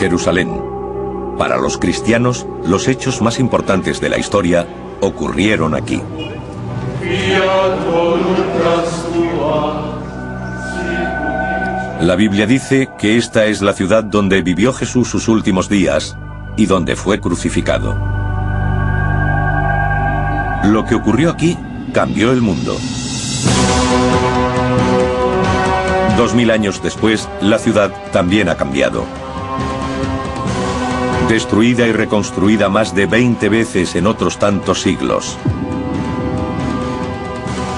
Jerusalén. Para los cristianos, los hechos más importantes de la historia ocurrieron aquí. La Biblia dice que esta es la ciudad donde vivió Jesús sus últimos días y donde fue crucificado. Lo que ocurrió aquí cambió el mundo. 2000 años después, la ciudad también ha cambiado. Destruida y reconstruida más de 20 veces en otros tantos siglos.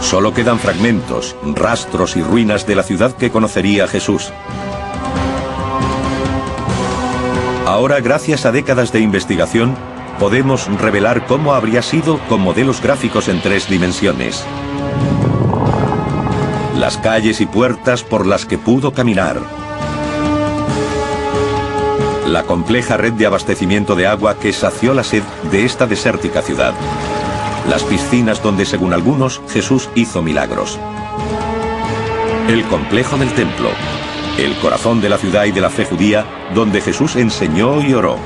Solo quedan fragmentos, rastros y ruinas de la ciudad que conocería Jesús. Ahora, gracias a décadas de investigación, podemos revelar cómo habría sido con modelos gráficos en 3 dimensiones. Las calles y puertas por las que pudo caminar. La compleja red de abastecimiento de agua que sació la sed de esta desértica ciudad. Las piscinas donde, según algunos, Jesús hizo milagros. El complejo del templo, el corazón de la ciudad y de la fe judía, donde Jesús enseñó y oró.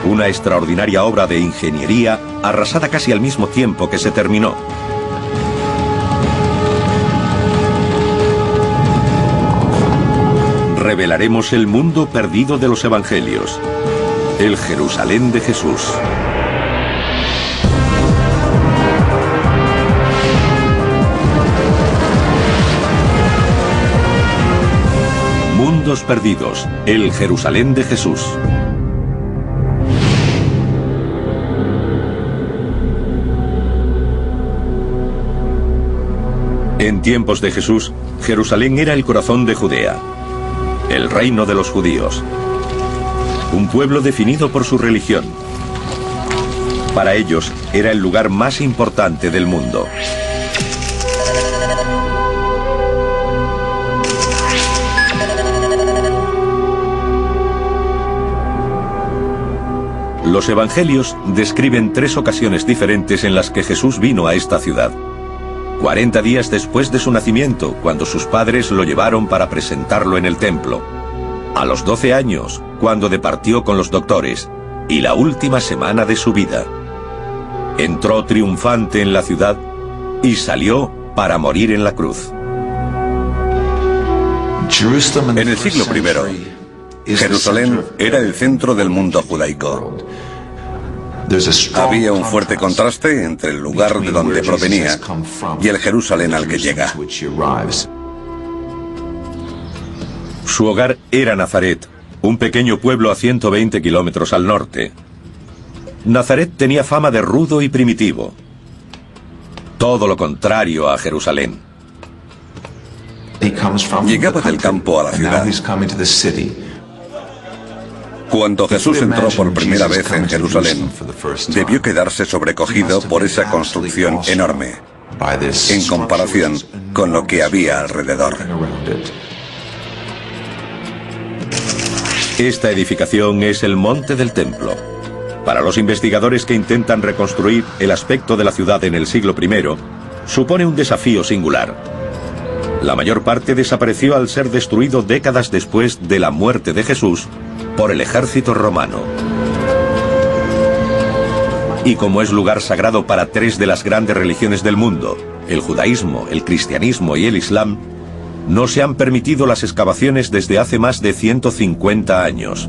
Una extraordinaria obra de ingeniería arrasada casi al mismo tiempo que se terminó. Revelaremos el mundo perdido de los evangelios, el Jerusalén de Jesús. Mundos perdidos, el Jerusalén de Jesús. En tiempos de Jesús, Jerusalén era el corazón de Judea, el reino de los judíos, un pueblo definido por su religión. Para ellos era el lugar más importante del mundo. Los evangelios describen 3 ocasiones diferentes en las que Jesús vino a esta ciudad. 40 días después de su nacimiento, cuando sus padres lo llevaron para presentarlo en el templo. A los 12 años, cuando departió con los doctores. Y la última semana de su vida. Entró triunfante en la ciudad y salió para morir en la cruz. En el siglo I, Jerusalén era el centro del mundo judaico. Había un fuerte contraste entre el lugar de donde provenía y el Jerusalén al que llega. Su hogar era Nazaret, un pequeño pueblo a 120 kilómetros al norte. Nazaret tenía fama de rudo y primitivo. Todo lo contrario a Jerusalén. Llegaba del campo a la ciudad. Cuando Jesús entró por primera vez en Jerusalén, debió quedarse sobrecogido por esa construcción enorme, en comparación con lo que había alrededor. Esta edificación es el Monte del Templo. Para los investigadores que intentan reconstruir el aspecto de la ciudad en el siglo I, supone un desafío singular. La mayor parte desapareció al ser destruido décadas después de la muerte de Jesús por el ejército romano. Y como es lugar sagrado para 3 de las grandes religiones del mundo, el judaísmo, el cristianismo y el islam, no se han permitido las excavaciones desde hace más de 150 años.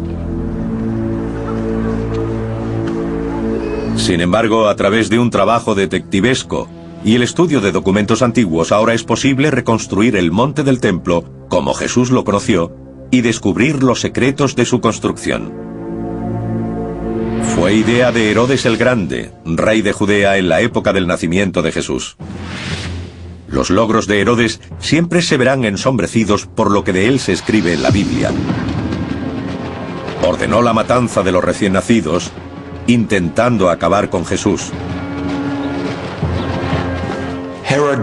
Sin embargo, a través de un trabajo detectivesco y el estudio de documentos antiguos, ahora es posible reconstruir el Monte del Templo como Jesús lo conoció y descubrir los secretos de su construcción. Fue idea de Herodes el Grande, rey de Judea en la época del nacimiento de Jesús. Los logros de Herodes siempre se verán ensombrecidos por lo que de él se escribe en la Biblia. Ordenó la matanza de los recién nacidos, intentando acabar con Jesús.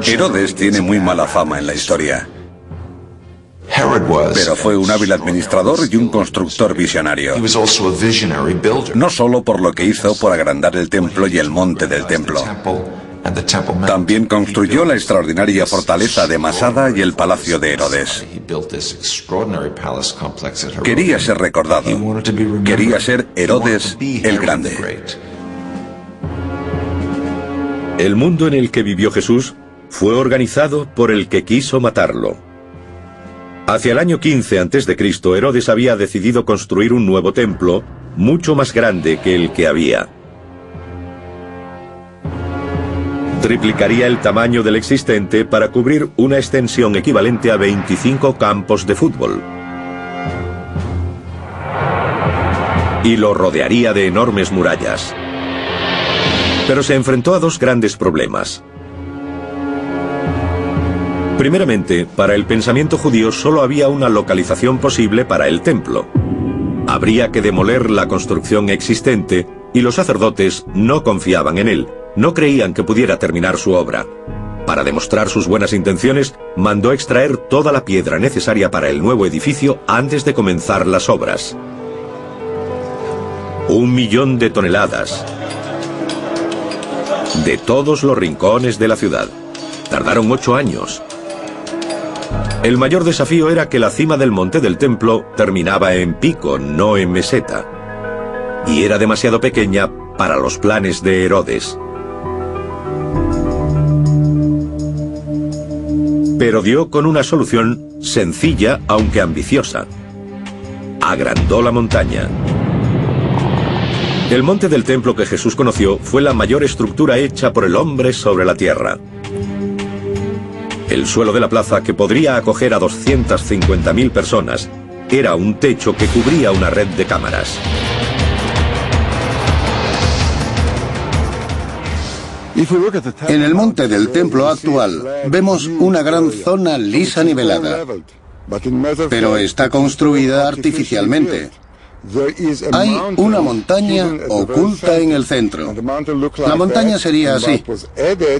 Herodes tiene muy mala fama en la historia, pero fue un hábil administrador y un constructor visionario. No solo por lo que hizo por agrandar el templo y el monte del templo, También construyó la extraordinaria fortaleza de Masada y el palacio de Herodes. Quería ser recordado. Quería ser Herodes el Grande. El mundo en el que vivió Jesús fue organizado por el que quiso matarlo. Hacia el año 15 a.C., Herodes había decidido construir un nuevo templo, mucho más grande que el que había. Triplicaría el tamaño del existente para cubrir una extensión equivalente a 25 campos de fútbol. Y lo rodearía de enormes murallas. Pero se enfrentó a dos grandes problemas. Primeramente, para el pensamiento judío solo había una localización posible para el templo. Habría que demoler la construcción existente y los sacerdotes no confiaban en él. No creían que pudiera terminar su obra. Para demostrar sus buenas intenciones, mandó extraer toda la piedra necesaria para el nuevo edificio antes de comenzar las obras. 1 millón de toneladas. De todos los rincones de la ciudad. Tardaron 8 años. El mayor desafío era que la cima del monte del templo terminaba en pico, no en meseta. Y era demasiado pequeña para los planes de Herodes. Pero dio con una solución sencilla, aunque ambiciosa. Agrandó la montaña. El monte del templo que Jesús conoció fue la mayor estructura hecha por el hombre sobre la tierra. El suelo de la plaza, que podría acoger a 250.000 personas, era un techo que cubría una red de cámaras. En el monte del templo actual vemos una gran zona lisa nivelada, pero está construida artificialmente. Hay una montaña oculta en el centro. La montaña sería así,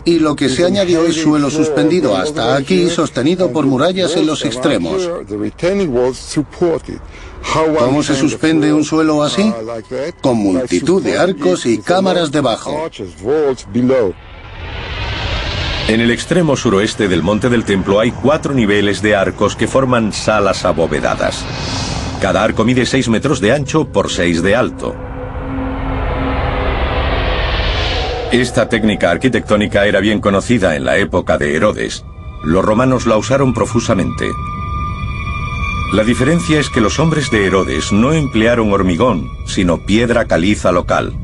y lo que se añadió es suelo suspendido hasta aquí, sostenido por murallas en los extremos. ¿Cómo se suspende un suelo así? Con multitud de arcos y cámaras debajo. En el extremo suroeste del monte del templo hay 4 niveles de arcos que forman salas abovedadas. Cada arco mide 6 metros de ancho por 6 de alto. Esta técnica arquitectónica era bien conocida en la época de Herodes. Los romanos la usaron profusamente. La diferencia es que los hombres de Herodes no emplearon hormigón, sino piedra caliza local.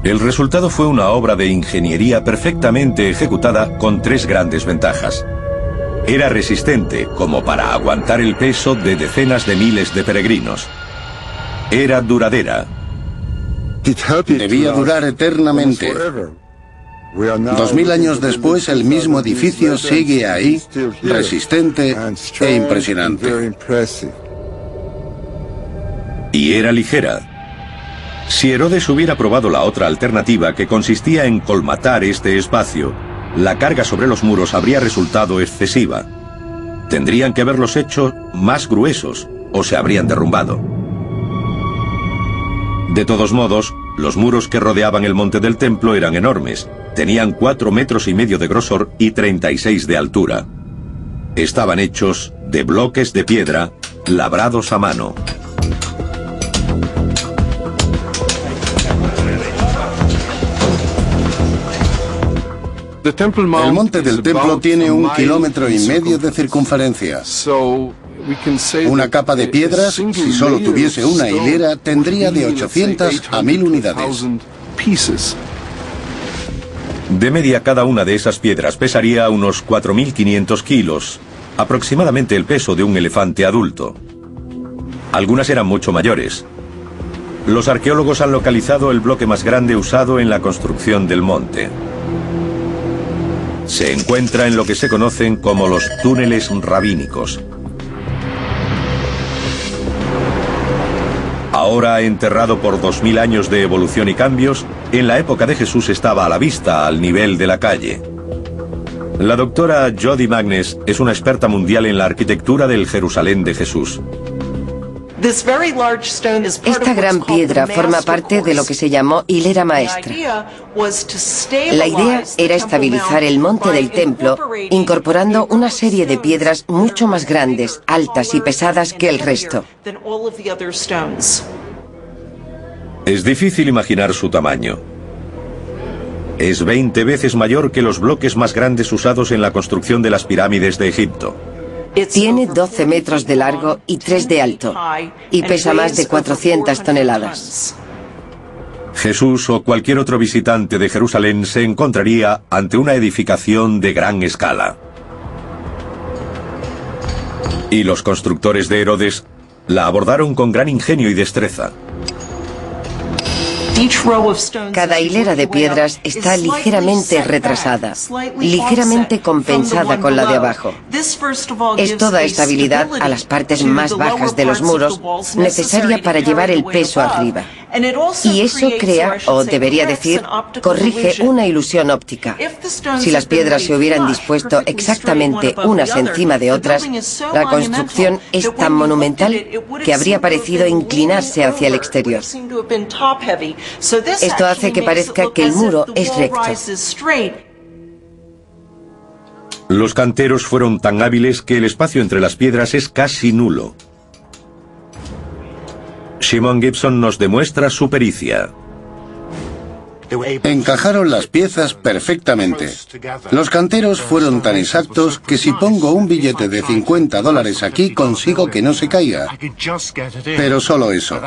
El resultado fue una obra de ingeniería perfectamente ejecutada con 3 grandes ventajas. Era resistente, como para aguantar el peso de decenas de miles de peregrinos. Era duradera. Debía durar eternamente. 2000 años después, el mismo edificio sigue ahí, resistente e impresionante. Y era ligera. Si Herodes hubiera probado la otra alternativa, que consistía en colmatar este espacio, la carga sobre los muros habría resultado excesiva. Tendrían que haberlos hecho más gruesos o se habrían derrumbado. De todos modos, los muros que rodeaban el monte del templo eran enormes. Tenían 4,5 metros de grosor y 36 de altura. Estaban hechos de bloques de piedra labrados a mano. El monte del templo tiene 1,5 kilómetros de circunferencia. Una capa de piedras, si solo tuviese una hilera, tendría de 800 a 1000 unidades. De media, cada una de esas piedras pesaría unos 4.500 kilos, aproximadamente el peso de un elefante adulto. Algunas eran mucho mayores. Los arqueólogos han localizado el bloque más grande usado en la construcción del monte. Se encuentra en lo que se conocen como los túneles rabínicos. Ahora enterrado por 2000 años de evolución y cambios, en la época de Jesús estaba a la vista, al nivel de la calle. La doctora Jody Magnes es una experta mundial en la arquitectura del Jerusalén de Jesús. Esta gran piedra forma parte de lo que se llamó hilera maestra. La idea era estabilizar el monte del templo incorporando una serie de piedras mucho más grandes, altas y pesadas que el resto. Es difícil imaginar su tamaño. Es 20 veces mayor que los bloques más grandes usados en la construcción de las pirámides de Egipto. Tiene 12 metros de largo y 3 de alto, y pesa más de 400 toneladas. Jesús o cualquier otro visitante de Jerusalén se encontraría ante una edificación de gran escala. Y los constructores de Herodes la abordaron con gran ingenio y destreza. Cada hilera de piedras está ligeramente retrasada, ligeramente compensada con la de abajo. Esto da estabilidad a las partes más bajas de los muros, necesaria para llevar el peso arriba. Y eso crea, o debería decir, corrige una ilusión óptica. Si las piedras se hubieran dispuesto exactamente unas encima de otras, la construcción es tan monumental que habría parecido inclinarse hacia el exterior. Esto hace que parezca que el muro es recto. Los canteros fueron tan hábiles que el espacio entre las piedras es casi nulo. Shimon Gibson nos demuestra su pericia. Encajaron las piezas perfectamente. Los canteros fueron tan exactos que si pongo un billete de $50 aquí consigo que no se caiga. Pero solo eso,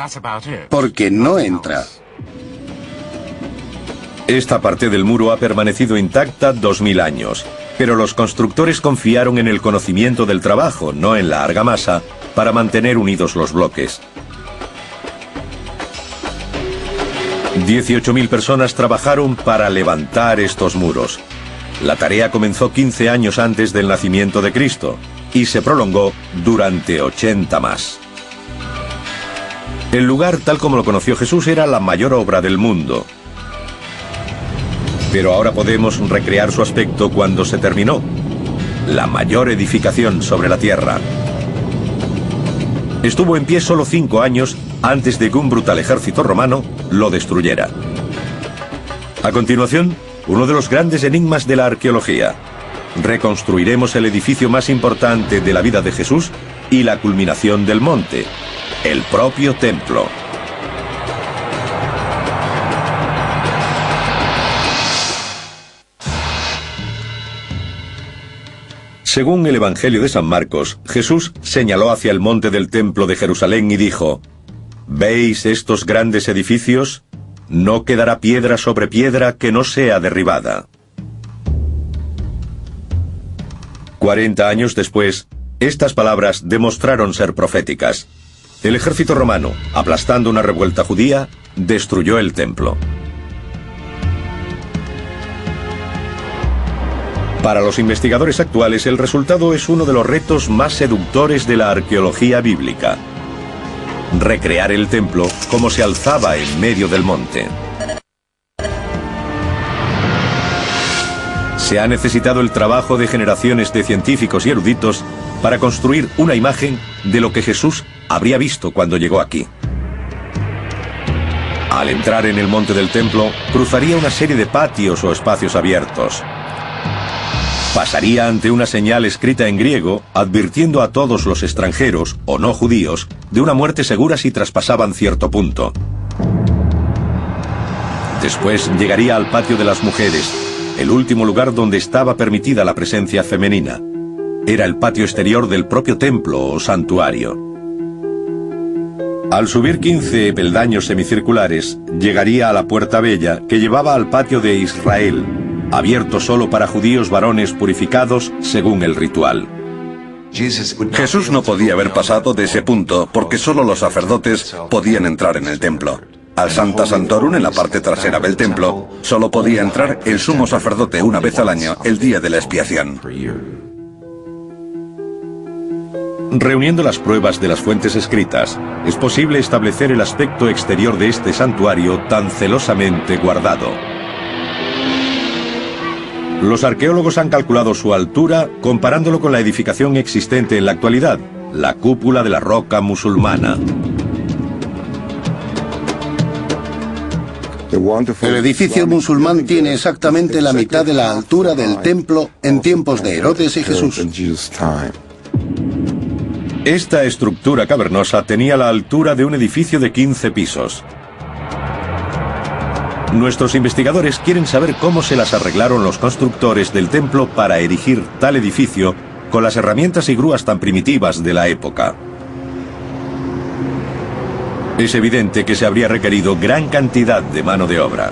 porque no entra. Esta parte del muro ha permanecido intacta 2000 años, pero los constructores confiaron en el conocimiento del trabajo, no en la argamasa, para mantener unidos los bloques. 18.000 personas trabajaron para levantar estos muros. La tarea comenzó 15 años antes del nacimiento de Cristo y se prolongó durante 80 más. El lugar, tal como lo conoció Jesús, era la mayor obra del mundo. Pero ahora podemos recrear su aspecto cuando se terminó. La mayor edificación sobre la tierra. Estuvo en pie solo 5 años antes de que un brutal ejército romano lo destruyera. A continuación, uno de los grandes enigmas de la arqueología. Reconstruiremos el edificio más importante de la vida de Jesús y la culminación del monte, el propio templo. Según el Evangelio de San Marcos, Jesús señaló hacia el monte del templo de Jerusalén y dijo: ¿Veis estos grandes edificios? No quedará piedra sobre piedra que no sea derribada. 40 años después, estas palabras demostraron ser proféticas. El ejército romano, aplastando una revuelta judía, destruyó el templo. Para los investigadores actuales, el resultado es uno de los retos más seductores de la arqueología bíblica. Recrear el templo como se alzaba en medio del monte. Se ha necesitado el trabajo de generaciones de científicos y eruditos para construir una imagen de lo que Jesús habría visto cuando llegó aquí. Al entrar en el monte del templo, cruzaría una serie de patios o espacios abiertos. Pasaría ante una señal escrita en griego, advirtiendo a todos los extranjeros, o no judíos, de una muerte segura si traspasaban cierto punto. Después llegaría al patio de las mujeres, el último lugar donde estaba permitida la presencia femenina. Era el patio exterior del propio templo o santuario. Al subir 15 peldaños semicirculares, llegaría a la puerta bella que llevaba al patio de Israel, abierto solo para judíos varones purificados según el ritual. Jesús no podía haber pasado de ese punto porque solo los sacerdotes podían entrar en el templo. Al Sancta Sanctorum, en la parte trasera del templo, solo podía entrar el sumo sacerdote una vez al año, el día de la expiación. Reuniendo las pruebas de las fuentes escritas, es posible establecer el aspecto exterior de este santuario tan celosamente guardado. Los arqueólogos han calculado su altura comparándolo con la edificación existente en la actualidad, la cúpula de la roca musulmana. El edificio musulmán tiene exactamente la mitad de la altura del templo en tiempos de Herodes y Jesús. Esta estructura cavernosa tenía la altura de un edificio de 15 pisos. Nuestros investigadores quieren saber cómo se las arreglaron los constructores del templo para erigir tal edificio con las herramientas y grúas tan primitivas de la época. Es evidente que se habría requerido gran cantidad de mano de obra.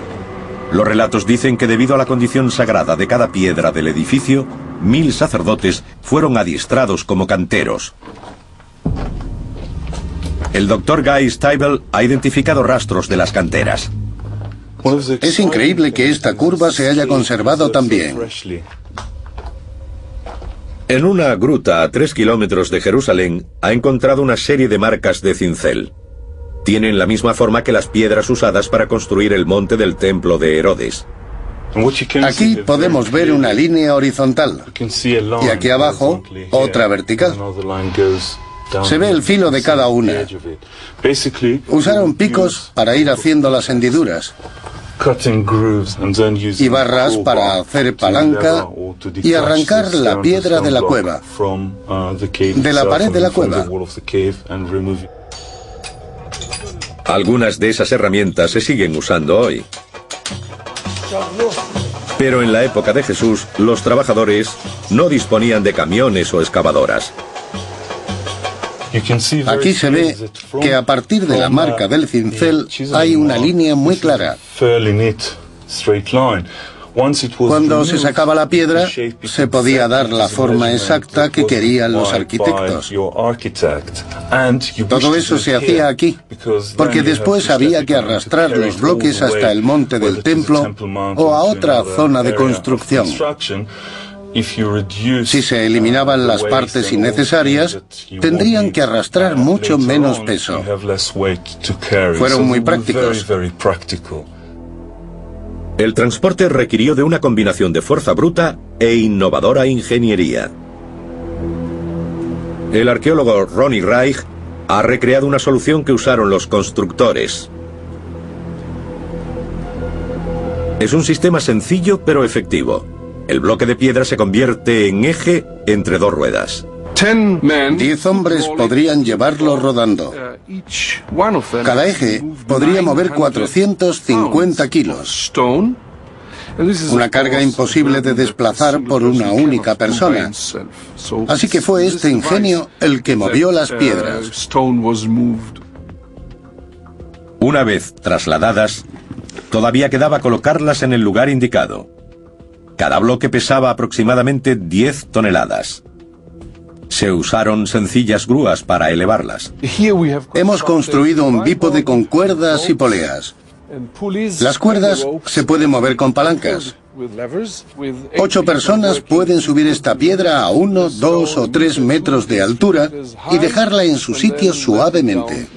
Los relatos dicen que debido a la condición sagrada de cada piedra del edificio, 1000 sacerdotes fueron adiestrados como canteros. El Dr. Guy Stabile ha identificado rastros de las canteras. Es increíble que esta curva se haya conservado tan bien. En una gruta a 3 kilómetros de Jerusalén ha encontrado una serie de marcas de cincel. Tienen la misma forma que las piedras usadas para construir el monte del templo de Herodes. Aquí podemos ver una línea horizontal y aquí abajo otra vertical. Se ve el filo de cada una. Usaron picos para ir haciendo las hendiduras y barras para hacer palanca y arrancar la piedra de la cueva, de la pared de la cueva. Algunas de esas herramientas se siguen usando hoy. Pero en la época de Jesús, los trabajadores no disponían de camiones o excavadoras. Aquí se ve que a partir de la marca del cincel hay una línea muy clara. Cuando se sacaba la piedra, se podía dar la forma exacta que querían los arquitectos. Todo eso se hacía aquí, porque después había que arrastrar los bloques hasta el monte del templo o a otra zona de construcción. Si se eliminaban las partes innecesarias, tendrían que arrastrar mucho menos peso. Fueron muy prácticos. El transporte requirió de una combinación de fuerza bruta e innovadora ingeniería. El arqueólogo Ronnie Reich ha recreado una solución que usaron los constructores. Es un sistema sencillo pero efectivo. El bloque de piedra se convierte en eje entre 2 ruedas. 10 hombres podrían llevarlo rodando. Cada eje podría mover 450 kilos. Una carga imposible de desplazar por una única persona. Así que fue este ingenio el que movió las piedras. Una vez trasladadas, todavía quedaba colocarlas en el lugar indicado. Cada bloque pesaba aproximadamente 10 toneladas. Se usaron sencillas grúas para elevarlas. Hemos construido un bípode con cuerdas y poleas. Las cuerdas se pueden mover con palancas. 8 personas pueden subir esta piedra a 1, 2 o 3 metros de altura y dejarla en su sitio suavemente.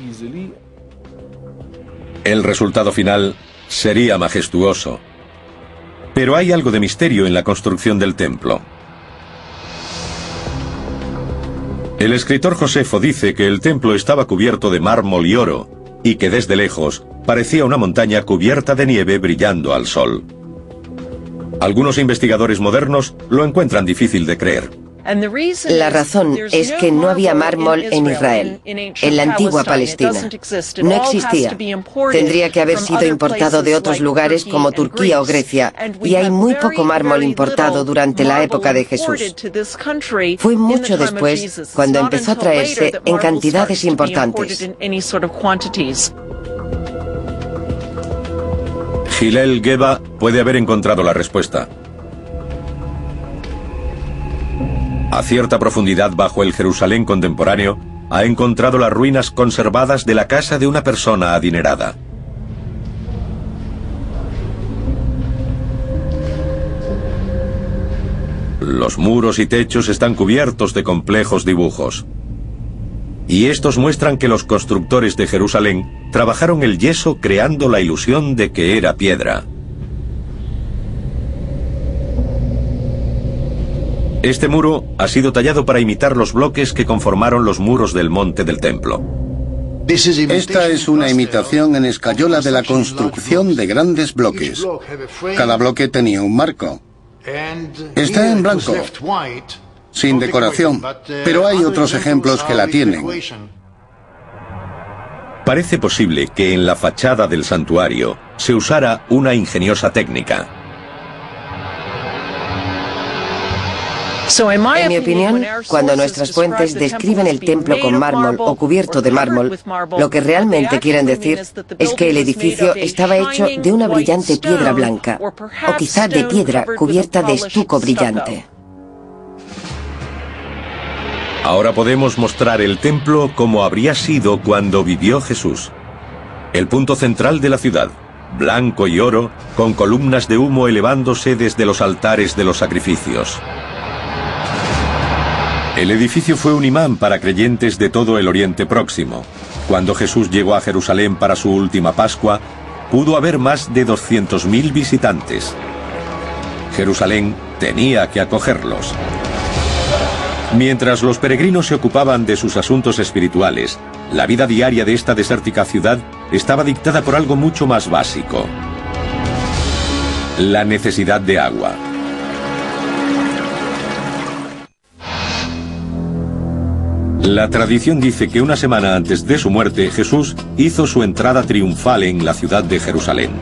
El resultado final sería majestuoso. Pero hay algo de misterio en la construcción del templo. El escritor Josefo dice que el templo estaba cubierto de mármol y oro, y que desde lejos parecía una montaña cubierta de nieve brillando al sol. Algunos investigadores modernos lo encuentran difícil de creer. La razón es que no había mármol en Israel, en la antigua Palestina. No existía. Tendría que haber sido importado de otros lugares como Turquía o Grecia, y hay muy poco mármol importado durante la época de Jesús. Fue mucho después cuando empezó a traerse en cantidades importantes. Hillel Geba puede haber encontrado la respuesta. A cierta profundidad bajo el Jerusalén contemporáneo, ha encontrado las ruinas conservadas de la casa de una persona adinerada. Los muros y techos están cubiertos de complejos dibujos. Y estos muestran que los constructores de Jerusalén trabajaron el yeso creando la ilusión de que era piedra. Este muro ha sido tallado para imitar los bloques que conformaron los muros del monte del templo. Esta es una imitación en escayola de la construcción de grandes bloques. Cada bloque tenía un marco. Está en blanco, sin decoración, pero hay otros ejemplos que la tienen. Parece posible que en la fachada del santuario se usara una ingeniosa técnica. En mi opinión, cuando nuestras fuentes describen el templo con mármol o cubierto de mármol, lo que realmente quieren decir es que el edificio estaba hecho de una brillante piedra blanca, o quizá de piedra cubierta de estuco brillante. Ahora podemos mostrar el templo como habría sido cuando vivió Jesús. El punto central de la ciudad, blanco y oro, con columnas de humo elevándose desde los altares de los sacrificios. El edificio fue un imán para creyentes de todo el Oriente Próximo. Cuando Jesús llegó a Jerusalén para su última Pascua, pudo haber más de 200.000 visitantes. Jerusalén tenía que acogerlos. Mientras los peregrinos se ocupaban de sus asuntos espirituales, la vida diaria de esta desértica ciudad estaba dictada por algo mucho más básico: la necesidad de agua. La tradición dice que una semana antes de su muerte, Jesús hizo su entrada triunfal en la ciudad de Jerusalén.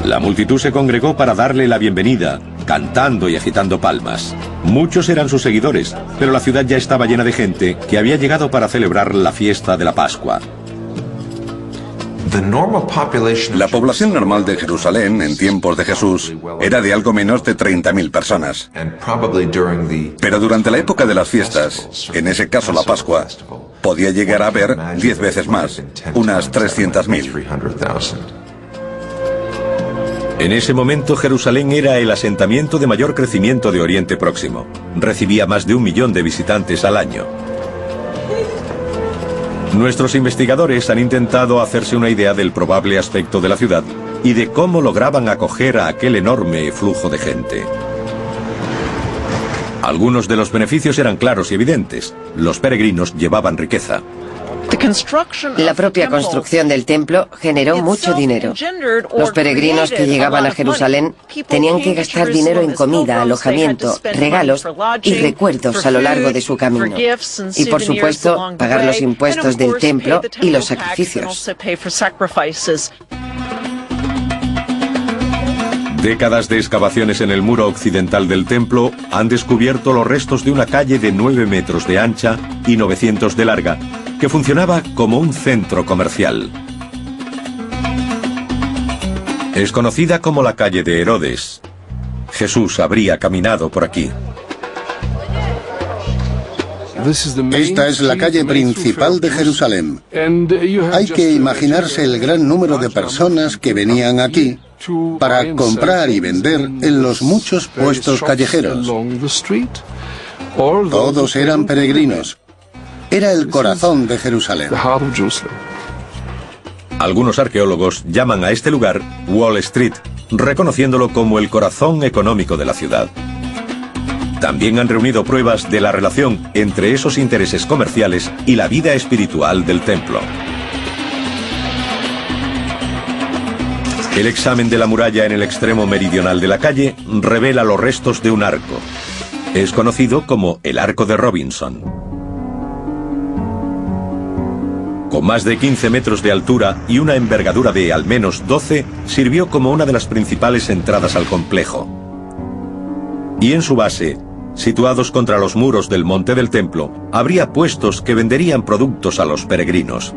La multitud se congregó para darle la bienvenida, cantando y agitando palmas. Muchos eran sus seguidores, pero la ciudad ya estaba llena de gente que había llegado para celebrar la fiesta de la Pascua. La población normal de Jerusalén en tiempos de Jesús era de algo menos de 30.000 personas. Pero durante la época de las fiestas, en ese caso la Pascua, podía llegar a haber 10 veces más, unas 300.000. En ese momento Jerusalén era el asentamiento de mayor crecimiento de Oriente Próximo. Recibía más de 1 millón de visitantes al año. Nuestros investigadores han intentado hacerse una idea del probable aspecto de la ciudad y de cómo lograban acoger a aquel enorme flujo de gente. Algunos de los beneficios eran claros y evidentes. Los peregrinos llevaban riqueza. La propia construcción del templo generó mucho dinero. Los peregrinos que llegaban a Jerusalén tenían que gastar dinero en comida, alojamiento, regalos y recuerdos a lo largo de su camino. Y por supuesto, pagar los impuestos del templo y los sacrificios. Décadas de excavaciones en el muro occidental del templo han descubierto los restos de una calle de 9 metros de ancha y 900 de larga, que funcionaba como un centro comercial. Es conocida como la calle de Herodes. Jesús habría caminado por aquí. Esta es la calle principal de Jerusalén. Hay que imaginarse el gran número de personas que venían aquí para comprar y vender en los muchos puestos callejeros. Todos eran peregrinos. Era el corazón de Jerusalén. Algunos arqueólogos llaman a este lugar Wall Street, reconociéndolo como el corazón económico de la ciudad. También han reunido pruebas de la relación entre esos intereses comerciales y la vida espiritual del templo. El examen de la muralla en el extremo meridional de la calle revela los restos de un arco. Es conocido como el Arco de Robinson. Con más de 15 metros de altura y una envergadura de al menos 12, sirvió como una de las principales entradas al complejo. Y en su base, situados contra los muros del monte del templo, habría puestos que venderían productos a los peregrinos.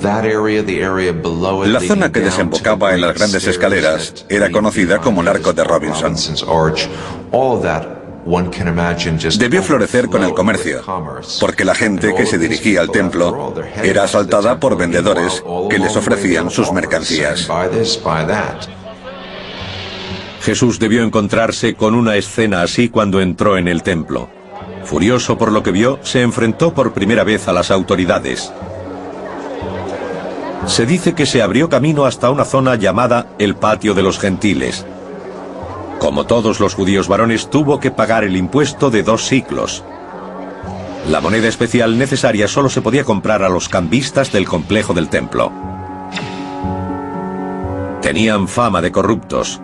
La zona que desembocaba en las grandes escaleras era conocida como el Arco de Robinson. Debió florecer con el comercio, porque la gente que se dirigía al templo era asaltada por vendedores que les ofrecían sus mercancías. Jesús debió encontrarse con una escena así cuando entró en el templo. Furioso por lo que vio, se enfrentó por primera vez a las autoridades. Se dice que se abrió camino hasta una zona llamada el Patio de los Gentiles. Como todos los judíos varones, tuvo que pagar el impuesto de 2 siclos. La moneda especial necesaria solo se podía comprar a los cambistas del complejo del templo. Tenían fama de corruptos.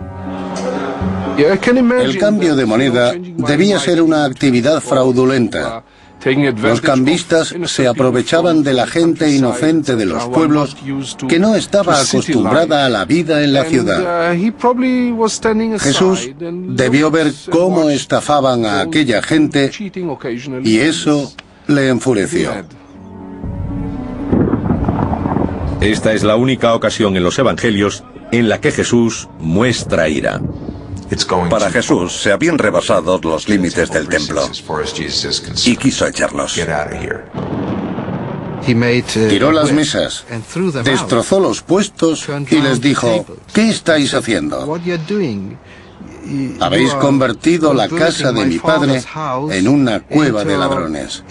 El cambio de moneda debía ser una actividad fraudulenta. Los cambistas se aprovechaban de la gente inocente de los pueblos que no estaba acostumbrada a la vida en la ciudad. Jesús debió ver cómo estafaban a aquella gente y eso le enfureció. Esta es la única ocasión en los evangelios en la que Jesús muestra ira. Para Jesús se habían rebasado los límites del templo y quiso echarlos. Tiró las mesas, destrozó los puestos y les dijo: ¿qué estáis haciendo? Habéis convertido la casa de mi padre en una cueva de ladrones.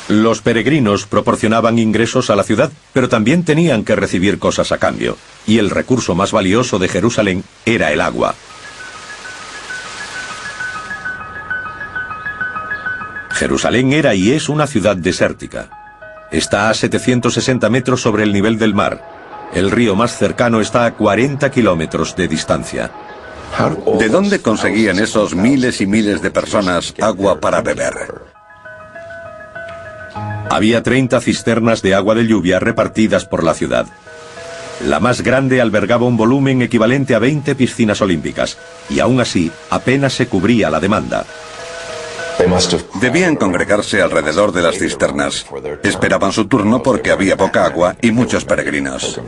Los peregrinos proporcionaban ingresos a la ciudad, pero también tenían que recibir cosas a cambio, y el recurso más valioso de Jerusalén era el agua. Jerusalén era y es una ciudad desértica. Está a 760 metros sobre el nivel del mar. El río más cercano está a 40 kilómetros de distancia. ¿De dónde conseguían esos miles y miles de personas agua para beber? Había 30 cisternas de agua de lluvia repartidas por la ciudad. La más grande albergaba un volumen equivalente a 20 piscinas olímpicas, y aún así apenas se cubría la demanda. Debían congregarse alrededor de las cisternas. Esperaban su turno porque había poca agua y muchos peregrinos.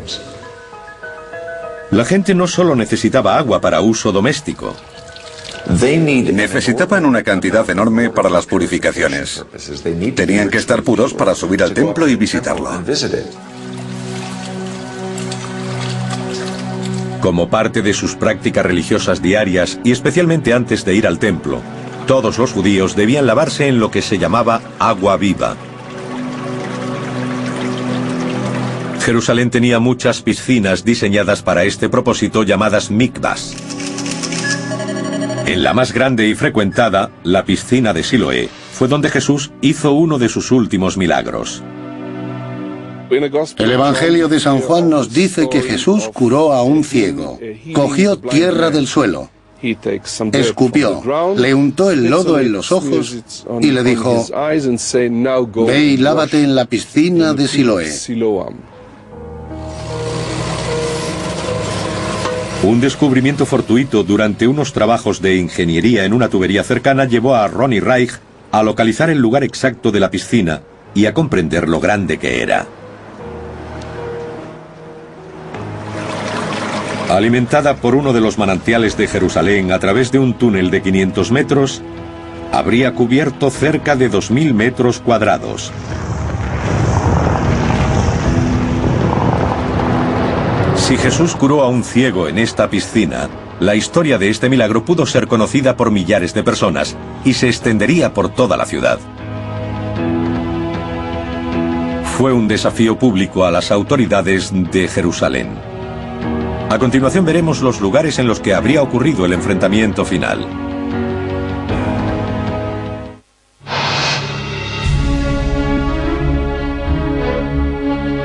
La gente no solo necesitaba agua para uso doméstico. Necesitaban una cantidad enorme para las purificaciones. Tenían que estar puros para subir al templo y visitarlo. Como parte de sus prácticas religiosas diarias y especialmente antes de ir al templo, todos los judíos debían lavarse en lo que se llamaba agua viva. Jerusalén tenía muchas piscinas diseñadas para este propósito llamadas mikvahs. En la más grande y frecuentada, la piscina de Siloé, fue donde Jesús hizo uno de sus últimos milagros. El Evangelio de San Juan nos dice que Jesús curó a un ciego. Cogió tierra del suelo, escupió, le untó el lodo en los ojos y le dijo: ve y lávate en la piscina de Siloé. Un descubrimiento fortuito durante unos trabajos de ingeniería en una tubería cercana llevó a Ronnie Reich a localizar el lugar exacto de la piscina y a comprender lo grande que era. Alimentada por uno de los manantiales de Jerusalén a través de un túnel de 500 metros, habría cubierto cerca de 2.000 metros cuadrados. Si Jesús curó a un ciego en esta piscina, la historia de este milagro pudo ser conocida por millares de personas y se extendería por toda la ciudad. Fue un desafío público a las autoridades de Jerusalén. A continuación veremos los lugares en los que habría ocurrido el enfrentamiento final.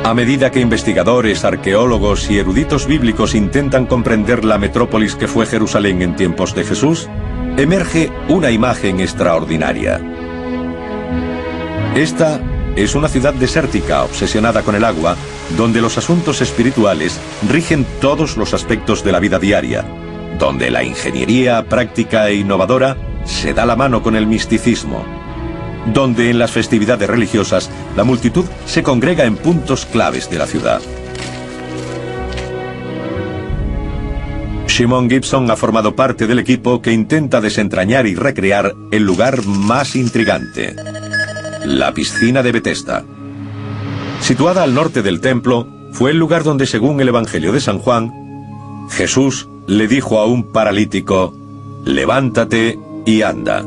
A medida que investigadores, arqueólogos y eruditos bíblicos intentan comprender la metrópolis que fue Jerusalén en tiempos de Jesús, emerge una imagen extraordinaria. Esta es una ciudad desértica obsesionada con el agua, donde los asuntos espirituales rigen todos los aspectos de la vida diaria, donde la ingeniería práctica e innovadora se da la mano con el misticismo, donde en las festividades religiosas la multitud se congrega en puntos claves de la ciudad. Shimon Gibson ha formado parte del equipo que intenta desentrañar y recrear el lugar más intrigante, la piscina de Betesda. Situada al norte del templo, fue el lugar donde, según el Evangelio de San Juan, Jesús le dijo a un paralítico: levántate y anda.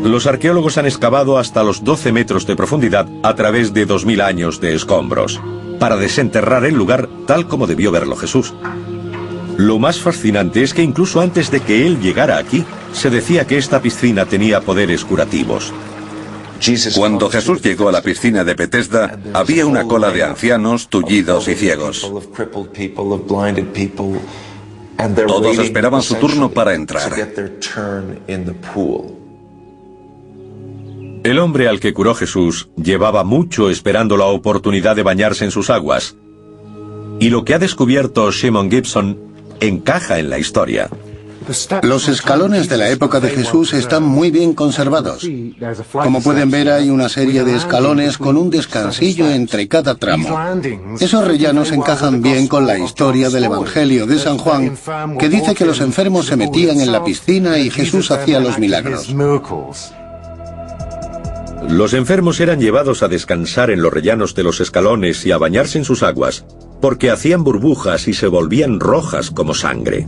Los arqueólogos han excavado hasta los 12 metros de profundidad a través de 2000 años de escombros, para desenterrar el lugar tal como debió verlo Jesús. Lo más fascinante es que incluso antes de que él llegara aquí, se decía que esta piscina tenía poderes curativos. Cuando Jesús llegó a la piscina de Betesda, había una cola de ancianos, tullidos y ciegos. Todos esperaban su turno para entrar. El hombre al que curó Jesús llevaba mucho esperando la oportunidad de bañarse en sus aguas. Y lo que ha descubierto Shimon Gibson encaja en la historia. Los escalones de la época de Jesús están muy bien conservados. Como pueden ver, hay una serie de escalones con un descansillo entre cada tramo. Esos rellanos encajan bien con la historia del Evangelio de San Juan, que dice que los enfermos se metían en la piscina y Jesús hacía los milagros. Los enfermos eran llevados a descansar en los rellanos de los escalones y a bañarse en sus aguas, porque hacían burbujas y se volvían rojas como sangre.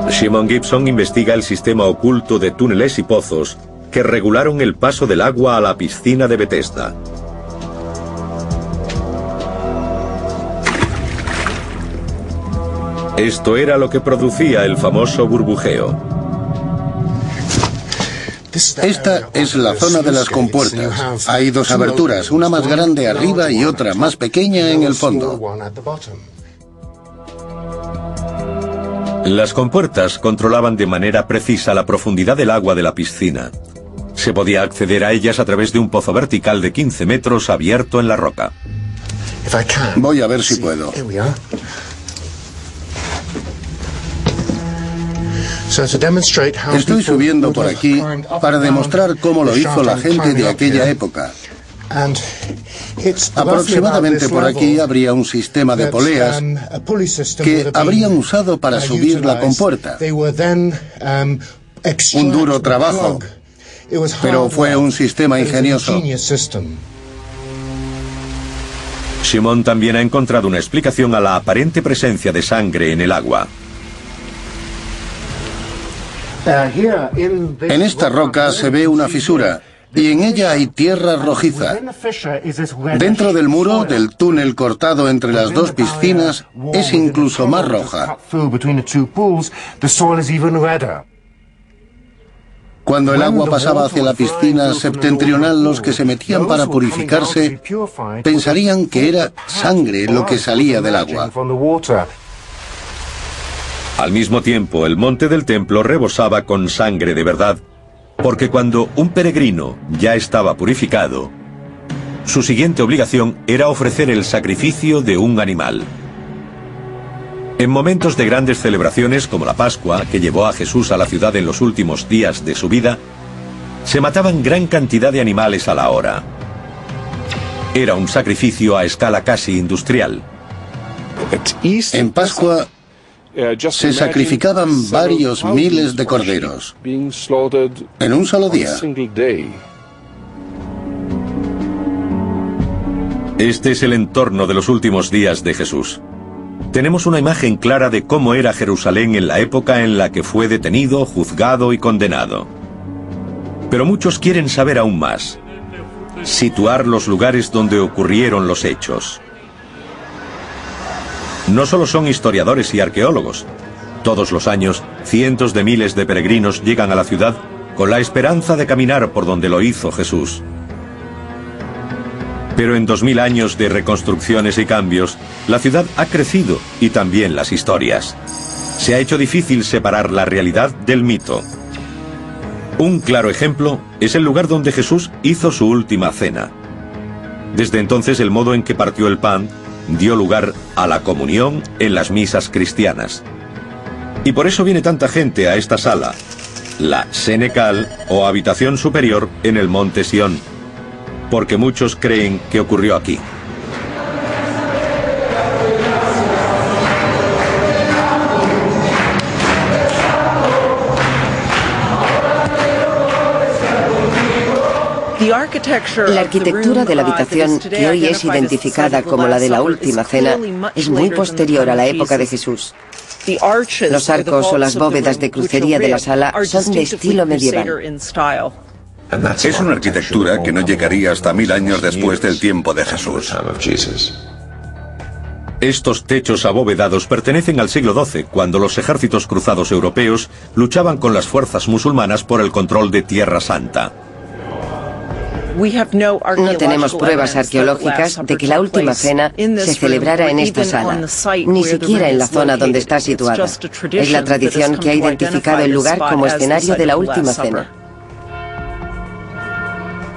Shimon Gibson investiga el sistema oculto de túneles y pozos que regularon el paso del agua a la piscina de Betesda. Esto era lo que producía el famoso burbujeo. Esta es la zona de las compuertas. Hay dos aberturas, una más grande arriba y otra más pequeña en el fondo. Las compuertas controlaban de manera precisa la profundidad del agua de la piscina. Se podía acceder a ellas a través de un pozo vertical de 15 metros abierto en la roca. Voy a ver si puedo. Estoy subiendo por aquí para demostrar cómo lo hizo la gente de aquella época. Aproximadamente por aquí habría un sistema de poleas que habrían usado para subir la compuerta. Un duro trabajo, pero fue un sistema ingenioso. Shimon también ha encontrado una explicación a la aparente presencia de sangre en el agua. En esta roca se ve una fisura y en ella hay tierra rojiza. Dentro del muro del túnel cortado entre las dos piscinas es incluso más roja. Cuando el agua pasaba hacia la piscina septentrional, los que se metían para purificarse pensarían que era sangre lo que salía del agua. Al mismo tiempo, el monte del templo rebosaba con sangre de verdad, porque cuando un peregrino ya estaba purificado, su siguiente obligación era ofrecer el sacrificio de un animal. En momentos de grandes celebraciones como la Pascua, que llevó a Jesús a la ciudad en los últimos días de su vida, se mataban gran cantidad de animales a la hora. Era un sacrificio a escala casi industrial. En Pascua se sacrificaban varios miles de corderos en un solo día. Este es el entorno de los últimos días de Jesús. Tenemos una imagen clara de cómo era Jerusalén en la época en la que fue detenido, juzgado y condenado. Pero muchos quieren saber aún más. Situar los lugares donde ocurrieron los hechos. No solo son historiadores y arqueólogos. Todos los años, cientos de miles de peregrinos llegan a la ciudad con la esperanza de caminar por donde lo hizo Jesús. Pero en 2000 años de reconstrucciones y cambios, la ciudad ha crecido y también las historias. Se ha hecho difícil separar la realidad del mito. Un claro ejemplo es el lugar donde Jesús hizo su última cena. Desde entonces, el modo en que partió el pan dio lugar a la comunión en las misas cristianas. Y por eso viene tanta gente a esta sala, la Senecal o habitación superior en el monte Sión, porque muchos creen que ocurrió aquí. La arquitectura de la habitación, que hoy es identificada como la de la Última Cena, es muy posterior a la época de Jesús. Los arcos o las bóvedas de crucería de la sala son de estilo medieval. Es una arquitectura que no llegaría hasta 1000 años después del tiempo de Jesús. Estos techos abovedados pertenecen al siglo XII, cuando los ejércitos cruzados europeos luchaban con las fuerzas musulmanas por el control de Tierra Santa. No tenemos pruebas arqueológicas de que la última cena se celebrara en esta sala, ni siquiera en la zona donde está situada. Es la tradición que ha identificado el lugar como escenario de la última cena.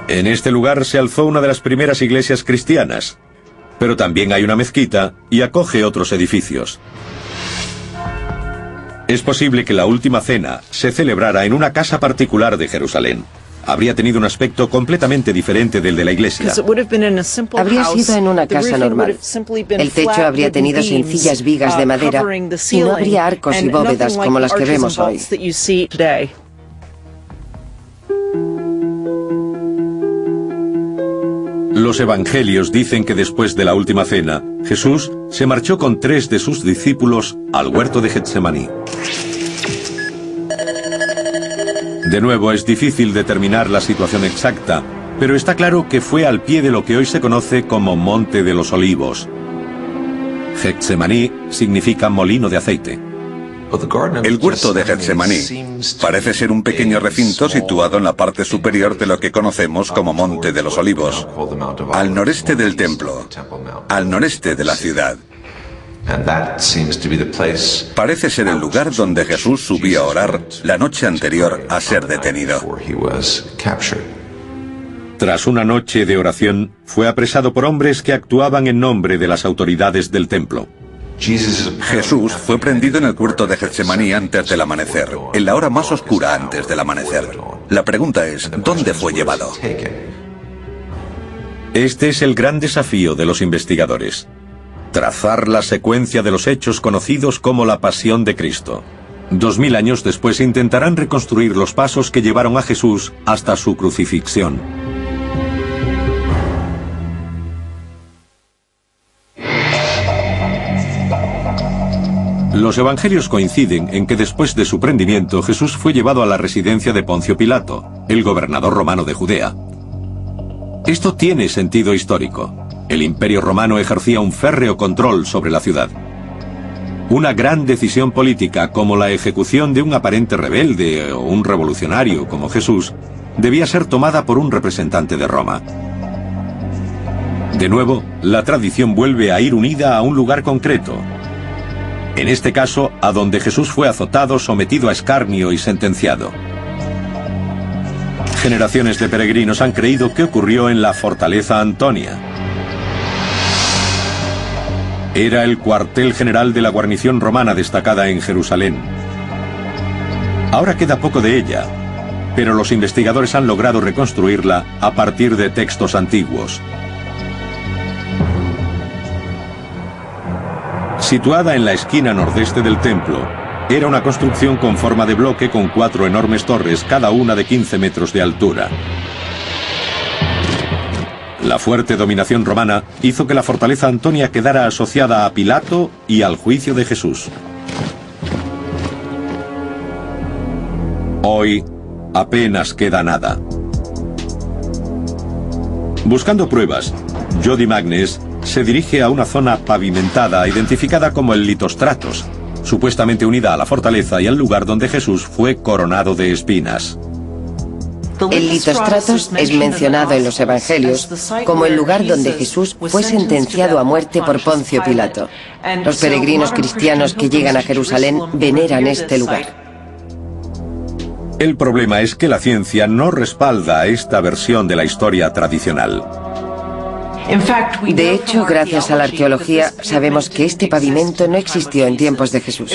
En este lugar se alzó una de las primeras iglesias cristianas, pero también hay una mezquita y acoge otros edificios. Es posible que la última cena se celebrara en una casa particular de Jerusalén. Habría tenido un aspecto completamente diferente del de la iglesia. Habría sido en una casa normal. El techo habría tenido sencillas vigas de madera y no habría arcos y bóvedas como las que vemos hoy. Los evangelios dicen que después de la última cena, Jesús se marchó con 3 de sus discípulos al huerto de Getsemaní. De nuevo, es difícil determinar la situación exacta, pero está claro que fue al pie de lo que hoy se conoce como Monte de los Olivos. Getsemaní significa molino de aceite. El huerto de Getsemaní parece ser un pequeño recinto situado en la parte superior de lo que conocemos como Monte de los Olivos, al noreste del templo, al noreste de la ciudad. Parece ser el lugar donde Jesús subió a orar la noche anterior a ser detenido. Tras una noche de oración, fue apresado por hombres que actuaban en nombre de las autoridades del templo. Jesús fue prendido en el huerto de Getsemaní antes del amanecer, en la hora más oscura antes del amanecer. La pregunta es, ¿dónde fue llevado? Este es el gran desafío de los investigadores: trazar la secuencia de los hechos conocidos como la Pasión de Cristo. 2000 años después intentarán reconstruir los pasos que llevaron a Jesús hasta su crucifixión. Los evangelios coinciden en que después de su prendimiento Jesús fue llevado a la residencia de Poncio Pilato, el gobernador romano de Judea. Esto tiene sentido histórico. El Imperio Romano ejercía un férreo control sobre la ciudad. Una gran decisión política, como la ejecución de un aparente rebelde o un revolucionario como Jesús, debía ser tomada por un representante de Roma. De nuevo, la tradición vuelve a ir unida a un lugar concreto. En este caso, a donde Jesús fue azotado, sometido a escarnio y sentenciado. Generaciones de peregrinos han creído que ocurrió en la Fortaleza Antonia. Era el cuartel general de la guarnición romana destacada en Jerusalén. Ahora queda poco de ella, pero los investigadores han logrado reconstruirla a partir de textos antiguos. Situada en la esquina nordeste del templo, era una construcción con forma de bloque con 4 enormes torres, cada una de 15 metros de altura. La fuerte dominación romana hizo que la fortaleza Antonia quedara asociada a Pilato y al juicio de Jesús. Hoy apenas queda nada. Buscando pruebas, Jody Magnes se dirige a una zona pavimentada identificada como el Litostratos, supuestamente unida a la fortaleza y al lugar donde Jesús fue coronado de espinas. El Litostratos es mencionado en los Evangelios como el lugar donde Jesús fue sentenciado a muerte por Poncio Pilato. Los peregrinos cristianos que llegan a Jerusalén veneran este lugar. El problema es que la ciencia no respalda esta versión de la historia tradicional. De hecho, gracias a la arqueología, sabemos que este pavimento no existió en tiempos de Jesús.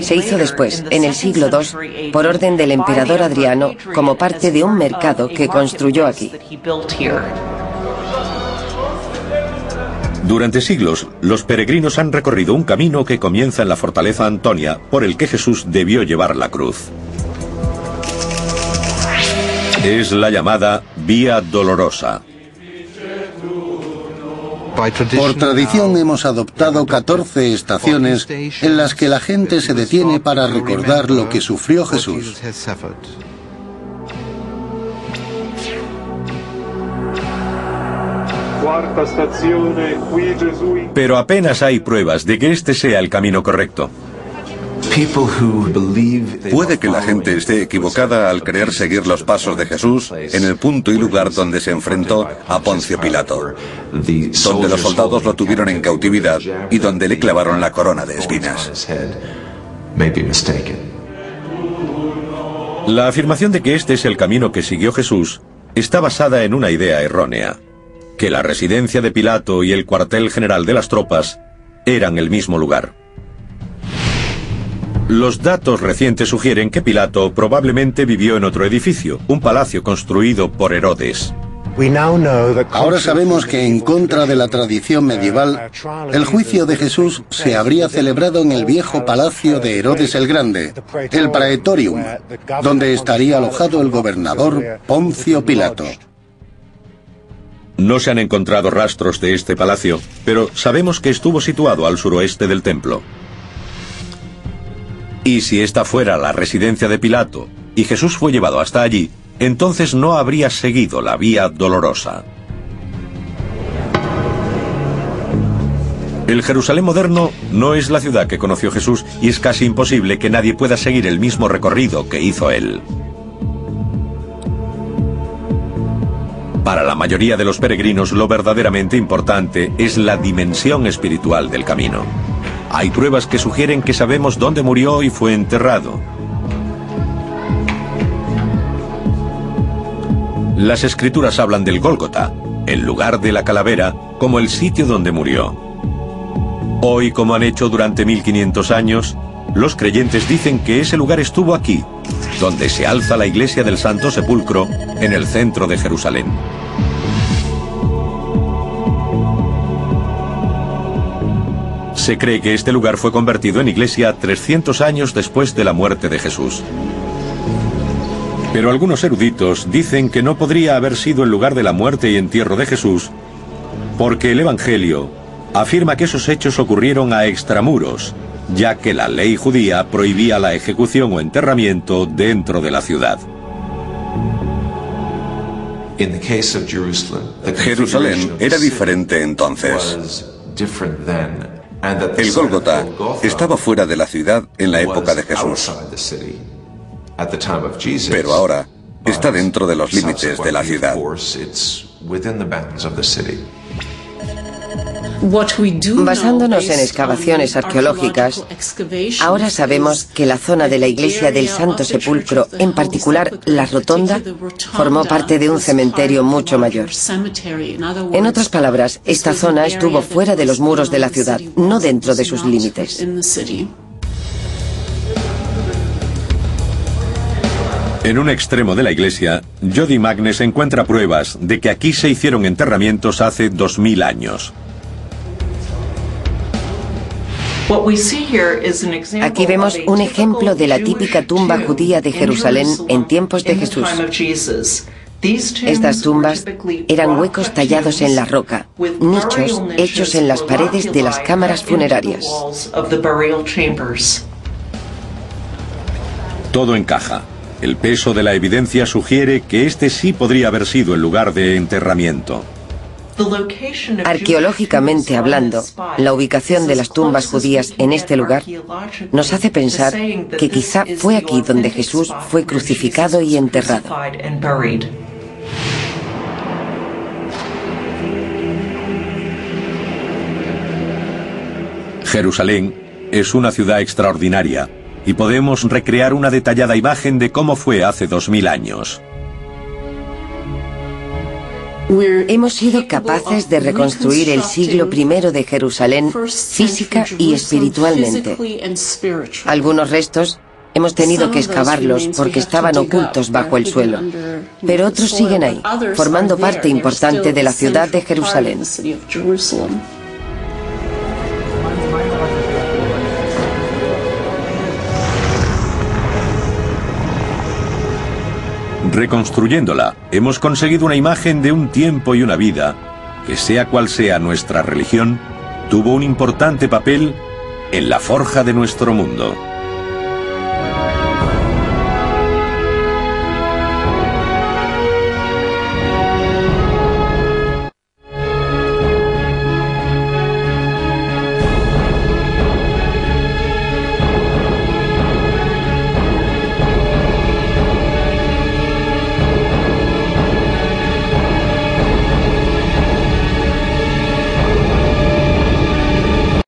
Se hizo después, en el siglo II, por orden del emperador Adriano, como parte de un mercado que construyó aquí. Durante siglos, los peregrinos han recorrido un camino que comienza en la fortaleza Antonia, por el que Jesús debió llevar la cruz. Es la llamada Vía Dolorosa. Por tradición hemos adoptado 14 estaciones en las que la gente se detiene para recordar lo que sufrió Jesús. Pero apenas hay pruebas de que este sea el camino correcto. Puede que la gente esté equivocada al creer seguir los pasos de Jesús en el punto y lugar donde se enfrentó a Poncio Pilato, donde los soldados lo tuvieron en cautividad y donde le clavaron la corona de espinas. La afirmación de que este es el camino que siguió Jesús está basada en una idea errónea, que la residencia de Pilato y el cuartel general de las tropas eran el mismo lugar. Los datos recientes sugieren que Pilato probablemente vivió en otro edificio, un palacio construido por Herodes. Ahora sabemos que, en contra de la tradición medieval, el juicio de Jesús se habría celebrado en el viejo palacio de Herodes el Grande, el Praetorium, donde estaría alojado el gobernador Poncio Pilato. No se han encontrado rastros de este palacio, pero sabemos que estuvo situado al suroeste del templo. Y si esta fuera la residencia de Pilato y Jesús fue llevado hasta allí, entonces no habría seguido la vía dolorosa. El Jerusalén moderno no es la ciudad que conoció Jesús y es casi imposible que nadie pueda seguir el mismo recorrido que hizo él. Para la mayoría de los peregrinos, lo verdaderamente importante es la dimensión espiritual del camino. Hay pruebas que sugieren que sabemos dónde murió y fue enterrado. Las escrituras hablan del Gólgota, el lugar de la calavera, como el sitio donde murió. Hoy, como han hecho durante 1500 años, los creyentes dicen que ese lugar estuvo aquí, donde se alza la iglesia del Santo Sepulcro, en el centro de Jerusalén. Se cree que este lugar fue convertido en iglesia 300 años después de la muerte de Jesús. Pero algunos eruditos dicen que no podría haber sido el lugar de la muerte y entierro de Jesús, porque el Evangelio afirma que esos hechos ocurrieron a extramuros, ya que la ley judía prohibía la ejecución o enterramiento dentro de la ciudad. Jerusalén era diferente entonces. El Gólgota estaba fuera de la ciudad en la época de Jesús. Pero ahora está dentro de los límites de la ciudad. Basándonos en excavaciones arqueológicas, ahora sabemos que la zona de la iglesia del Santo Sepulcro, en particular la rotonda, formó parte de un cementerio mucho mayor. En otras palabras, esta zona estuvo fuera de los muros de la ciudad, no dentro de sus límites. En un extremo de la iglesia, Jody Magnes encuentra pruebas de que aquí se hicieron enterramientos hace 2000 años. Aquí vemos un ejemplo de la típica tumba judía de Jerusalén en tiempos de Jesús. Estas tumbas eran huecos tallados en la roca, nichos hechos en las paredes de las cámaras funerarias. Todo encaja. El peso de la evidencia sugiere que este sí podría haber sido el lugar de enterramiento. Arqueológicamente hablando, la ubicación de las tumbas judías en este lugar nos hace pensar que quizá fue aquí donde Jesús fue crucificado y enterrado. Jerusalén es una ciudad extraordinaria y podemos recrear una detallada imagen de cómo fue hace 2000 años. Hemos sido capaces de reconstruir el siglo I de Jerusalén física y espiritualmente. Algunos restos hemos tenido que excavarlos porque estaban ocultos bajo el suelo, pero otros siguen ahí, formando parte importante de la ciudad de Jerusalén. Reconstruyéndola, hemos conseguido una imagen de un tiempo y una vida que, sea cual sea nuestra religión, tuvo un importante papel en la forja de nuestro mundo.